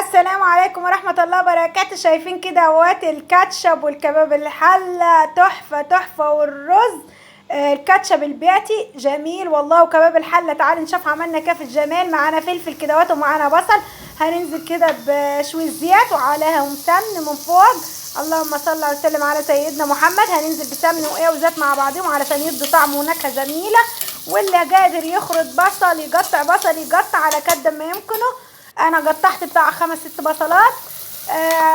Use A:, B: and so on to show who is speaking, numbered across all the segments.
A: السلام عليكم ورحمة الله وبركاته. شايفين كده اهوات الكاتشب والكباب الحلة تحفة تحفة، والرز الكاتشب البيتي جميل والله، وكباب الحلة تعالوا نشوف عملنا كيف الجمال. معانا فلفل كده اهوت ومعانا بصل، هننزل كده بشوية زيت وعليهم سمن من فوق. اللهم صل وسلم على سيدنا محمد. هننزل بسمن وزيت مع بعضهم علشان يدوا طعم ونكهة جميلة. واللي قادر يخرط بصل يقطع بصل يقطع على قد ما يمكنه. انا قطعت بتاع 5-6 بصلات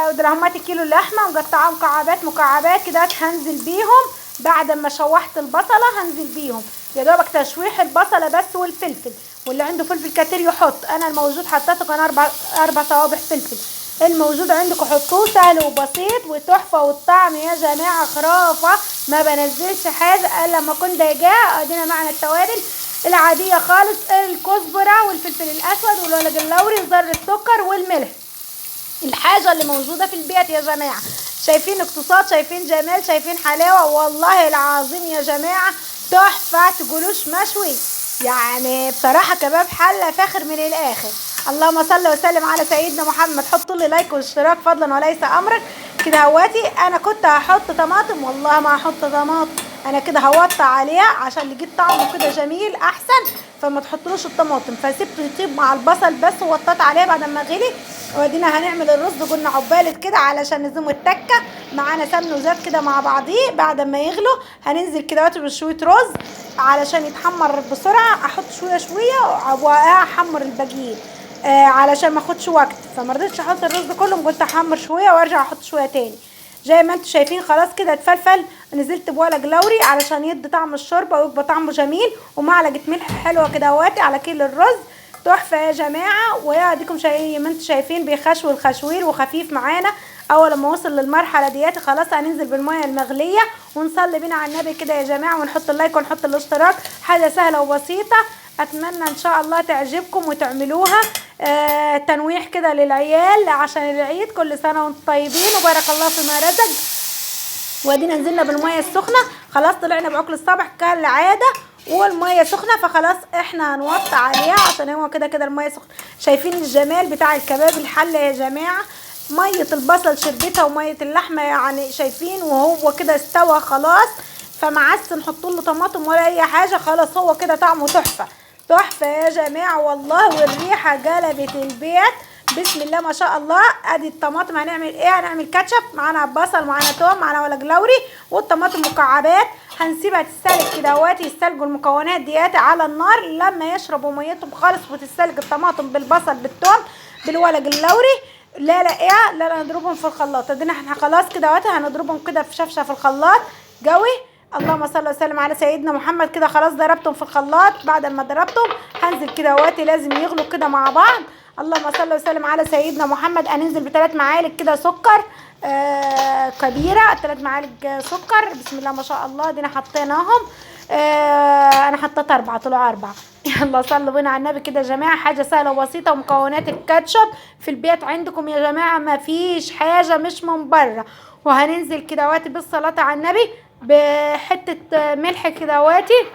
A: ودرهمات كيلو اللحمه ومقطعاها مكعبات كده. هنزل بيهم بعد ما شوحت البصله، هنزل بيهم يا دوبك تشويح البصله بس والفلفل. واللي عنده فلفل كتير يحط، انا الموجود حطيته كان 4 صوابع فلفل. الموجود عندكم حطوه، سهل وبسيط وتحفه، والطعم يا جماعه خرافه. ما بنزلش حاجه الا لما اكون ضايقاه. ادينا معنا التوابل العاديه خالص، الكزبره والفلفل الاسود والورق اللوري وذره السكر والملح، الحاجه اللي موجوده في البيت يا جماعه. شايفين اقتصاد، شايفين جمال، شايفين حلاوه، والله العظيم يا جماعه تحفه تقولوش مشوي. يعني بصراحه كباب حله فاخر من الاخر. اللهم صل وسلم على سيدنا محمد. حطوا لي لايك واشتراك فضلا وليس امرا. كده هواتي انا كنت هحط طماطم، والله ما هحط طماطم، انا كده هوطي عليها عشان لقيت طعمه كده جميل احسن، فما تحطلوش الطماطم، فسيبته يطيب مع البصل بس ووطيت عليه بعد ما غلي. وادينا هنعمل الرز، قلنا عبالة كده علشان نزوم التكه. معانا سمن وزيت كده مع بعضيه. بعد ما يغلوا هننزل كده بشويه رز علشان يتحمر بسرعه. احط شويه واحمر الباقيين علشان ما اخدش وقت، فما رضيتش احط الرز كله، قلت احمر شويه وارجع احط شويه تاني. زي ما انتم شايفين خلاص كده اتفلفل. نزلت بورق لوري علشان يدي طعم الشوربه ويبقى طعمه جميل، ومعلقه ملح حلوه كده اهواتي على كيلو الرز. تحفه يا جماعه. ويا اديكم زي ما انتم شايفين بيخشوا الخشوير وخفيف معانا. اول لما وصل للمرحله دياتي خلاص هننزل بالميه المغليه ونصلي بينا على النبي كده يا جماعه، ونحط اللايك ونحط الاشتراك. حاجه سهله وبسيطه، اتمنى ان شاء الله تعجبكم وتعملوها. تنويح كده للعيال عشان العيد. كل سنه وانتم طيبين وبارك الله فيما رزق. وادينا نزلنا بالميه السخنه، خلاص طلعنا بعقل الصبح كالعاده والميه سخنه، فخلاص احنا هنوطي عليها عشان هو كده كده الميه سخنه. شايفين الجمال بتاع الكباب الحله يا جماعه. ميه البصل شربتها وميه اللحمه، يعني شايفين وهو كده استوى خلاص. فمعس نحط له طماطم ولا اي حاجه، خلاص هو كده طعمه تحفه تحفه يا جماعه والله. والريحه قلبت البيت، بسم الله ما شاء الله. ادي الطماطم هنعمل ايه؟ هنعمل كاتشب، معانا بصل معانا توم معانا ورق لوري والطماطم مكعبات. هنسيبها تتسلق كده اهواتي، يستلقوا المكونات دياتي على النار لما يشربوا ميتهم خالص، وتتسلق الطماطم بالبصل بالثوم بالورق اللوري. لا نضربهم في الخلاط. ادينا احنا خلاص كده اهواتي هنضربهم كده في شفشه في الخلاط قوي. اللهم صل وسلم على سيدنا محمد. كده خلاص ضربتهم في الخلاط. بعد ما ضربتهم هنزل كده اهواتي، لازم يغلوا كده مع بعض. اللهم صل وسلم على سيدنا محمد. هننزل ب3 معالق كده سكر كبيره، 3 معالق سكر، بسم الله ما شاء الله. دينا حطيناهم انا حطيت 4 طلعوا 4. يلا صلوا بينا على النبي كده يا جماعه. حاجه سهله وبسيطه، ومكونات الكاتشب في البيت عندكم يا جماعه، ما فيش حاجه مش من بره. وهننزل كده واتي بالصلاه على النبي بحته ملح كده واتي،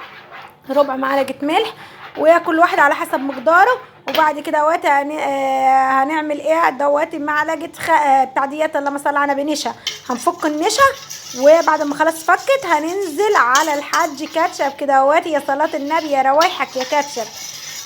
A: ربع معلقه ملح، وكل واحد على حسب مقداره. وبعد كده وقت هنعمل ايه دواتي معلقه بتاع ديت، اللهم صل على النبي، نشا. هنفك النشا، وبعد ما خلاص فكت هننزل على الحاج كاتشب كده اهواتي. يا صلاه النبي يا روايحك يا كاتشب.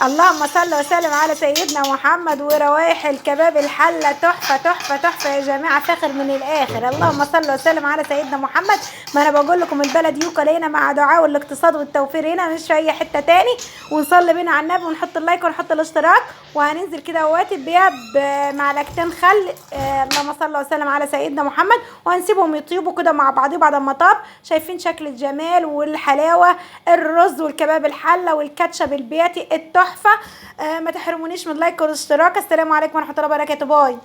A: اللهم صل وسلم على سيدنا محمد. وروايح الكباب الحله تحفه تحفه تحفه يا جماعه، فاخر من الاخر. اللهم صل وسلم على سيدنا محمد. ما انا بقول لكم البلد يوكل هنا مع دعاء والاقتصاد والتوفير هنا، مش في اي حته تاني. ونصلي بينا على النبي ونحط اللايك ونحط الاشتراك. وهننزل كده اهواتي بيها بمعلقتين خل. اللهم صل وسلم على سيدنا محمد. وهنسيبهم يطيبوا كده مع بعضهم. بعد ما طاب شايفين شكل الجمال والحلاوه، الرز والكباب الحله والكاتشب البيتي التحفه. ما تحرمونيش من اللايك والاشتراك. السلام عليكم ورحمه الله وبركاته. باي.